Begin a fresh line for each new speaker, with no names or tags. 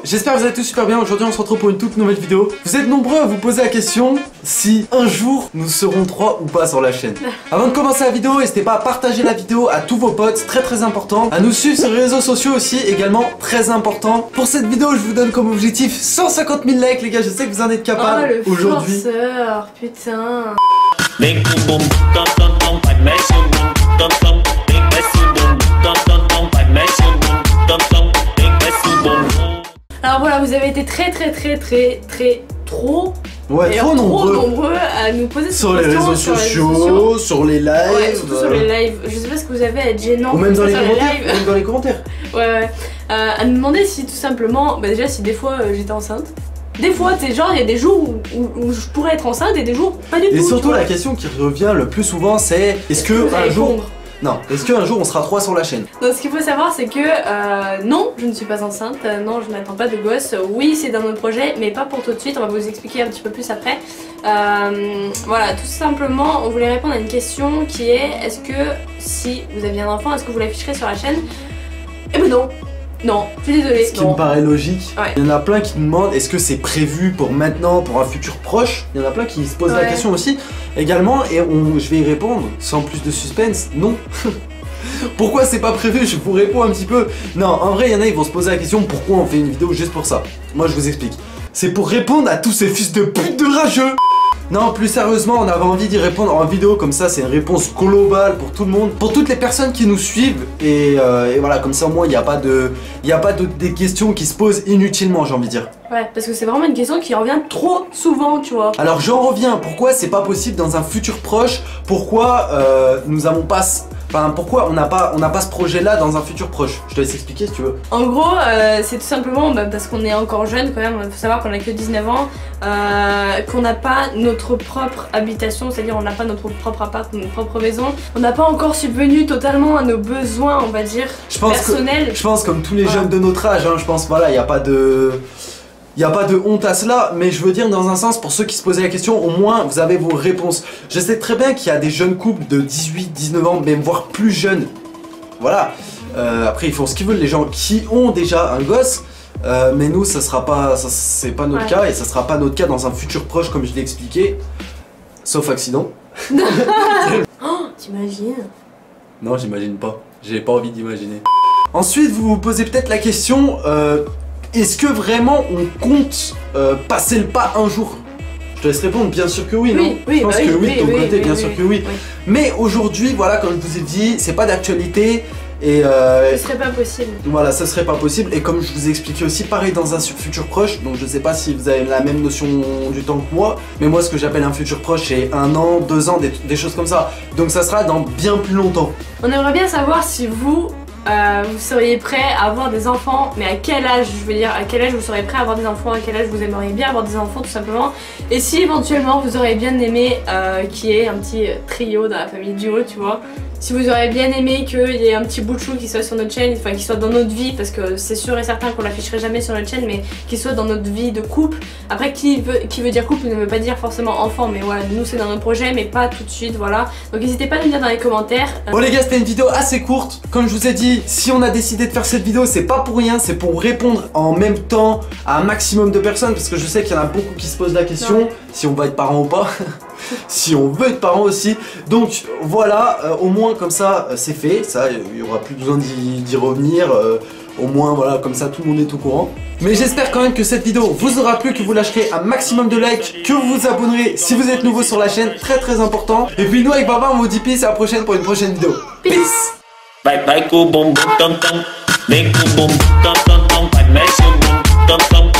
j'espère que vous allez tous super bien. Aujourd'hui on se retrouve pour une toute nouvelle vidéo. Vous êtes nombreux à vous poser la question si un jour nous serons 3 ou pas sur la chaîne. Avant de commencer la vidéo, n'hésitez pas à partager la vidéo à tous vos potes, très important. À nous suivre sur les réseaux sociaux aussi, également très important. Pour cette vidéo je vous donne comme objectif 150 000 likes les gars, je sais que vous en êtes capables aujourd'hui.
Putain. Alors voilà, vous avez été trop
nombreux
à nous poser
sur les réseaux sociaux, sur les lives.
Ouais, surtout sur les lives. Je sais pas ce que vous avez à être gênant.
Ou même dans les commentaires.
Ouais. À nous demander si tout simplement, bah déjà si des fois j'étais enceinte. Des fois, tu sais, genre, il y a des jours où je pourrais être enceinte et des jours pas du tout.
Et surtout, la question qui revient le plus souvent, c'est est-ce qu'un jour. Non, est-ce qu'un jour on sera 3 sur la chaîne?
Donc, ce qu'il faut savoir, c'est que non, je ne suis pas enceinte, non, je n'attends pas de gosse. Oui, c'est dans notre projet, mais pas pour tout de suite. On va vous expliquer un petit peu plus après. Voilà, tout simplement, on voulait répondre à une question qui est est-ce que si vous aviez un enfant, est-ce que vous l'afficherez sur la chaîne? Eh ben non. Non, je suis désolée.
Ce qui me paraît logique.
Ouais.
Il y en a plein qui me demandent est-ce que c'est prévu pour maintenant, pour un futur proche. Il y en a plein qui se posent la question aussi également et je vais y répondre sans plus de suspense, non. Pourquoi c'est pas prévu? Je vous réponds un petit peu. Non, en vrai, il y en a, ils vont se poser la question pourquoi on fait une vidéo juste pour ça. Moi, je vous explique. C'est pour répondre à tous ces fils de pute de rageux. Non, plus sérieusement, on avait envie d'y répondre en vidéo, comme ça c'est une réponse globale pour tout le monde, pour toutes les personnes qui nous suivent, et voilà, comme ça au moins il n'y a pas des questions qui se posent inutilement, j'ai envie de dire.
Ouais, parce que c'est vraiment une question qui revient trop souvent, tu vois.
Alors j'en reviens, pourquoi c'est pas possible dans un futur proche? Pourquoi nous avons pas... Enfin, pourquoi on n'a pas ce projet-là dans un futur proche? Je te laisse expliquer si tu veux.
En gros, c'est tout simplement parce qu'on est encore jeune quand même. Il faut savoir qu'on a que 19 ans, qu'on n'a pas notre propre habitation, c'est-à-dire on n'a pas notre propre appart, notre propre maison. On n'a pas encore subvenu totalement à nos besoins, on va dire, personnels.
Je pense comme tous les jeunes de notre âge, hein, je pense voilà, il n'y a pas de honte à cela, mais je veux dire dans un sens, pour ceux qui se posaient la question, au moins vous avez vos réponses. Je sais très bien qu'il y a des jeunes couples de 18, 19 ans, même voire plus jeunes. Voilà, après ils font ce qu'ils veulent, les gens qui ont déjà un gosse, mais nous ça sera pas, c'est pas notre cas, et ça sera pas notre cas dans un futur proche comme je l'ai expliqué, sauf accident.
Oh, t'imagines?
Non, j'imagine pas, j'ai pas envie d'imaginer. Ensuite vous vous posez peut-être la question, est-ce que vraiment on compte passer le pas un jour? Je te laisse répondre, bien sûr que oui, non? Je pense que oui, de ton côté, bien sûr que oui. Mais aujourd'hui, voilà, comme je vous ai dit, c'est pas d'actualité et
ce serait pas possible.
Voilà, ce serait pas possible et comme je vous ai expliqué aussi, pareil dans un futur proche, donc je sais pas si vous avez la même notion du temps que moi, mais moi ce que j'appelle un futur proche c'est 1 an, 2 ans, des choses comme ça. Donc ça sera dans bien plus longtemps.
On aimerait bien savoir si vous seriez prêt à avoir des enfants, mais à quel âge, je veux dire, à quel âge vous seriez prêt à avoir des enfants, à quel âge vous aimeriez bien avoir des enfants tout simplement, et si éventuellement vous auriez bien aimé qu'il y ait un petit trio dans la famille duo, tu vois. Si vous auriez bien aimé qu'il y ait un petit bout de chou qui soit sur notre chaîne, enfin qui soit dans notre vie, parce que c'est sûr et certain qu'on l'afficherait jamais sur notre chaîne, mais qui soit dans notre vie de couple. Après qui veut dire couple ne veut pas dire forcément enfant, mais voilà, nous c'est dans notre projet, mais pas tout de suite, voilà. Donc n'hésitez pas à nous dire dans les commentaires.
Bon les gars, c'était une vidéo assez courte, comme je vous ai dit, si on a décidé de faire cette vidéo, c'est pas pour rien, c'est pour répondre en même temps à un maximum de personnes, parce que je sais qu'il y en a beaucoup qui se posent la question, si on va être parent ou pas. Si on veut être parent aussi. Donc voilà, au moins comme ça c'est fait, ça il y aura plus besoin d'y revenir, au moins voilà, comme ça tout le monde est au courant. Mais j'espère quand même que cette vidéo vous aura plu, que vous lâcherez un maximum de likes, que vous vous abonnerez si vous êtes nouveau sur la chaîne, très important. Et puis nous avec Baba on vous dit peace, à la prochaine pour une prochaine vidéo. Peace.
Bye bye, go boom boom, tom tom. Make boom boom, tom tom tom. Bye bye, boom, tom tom.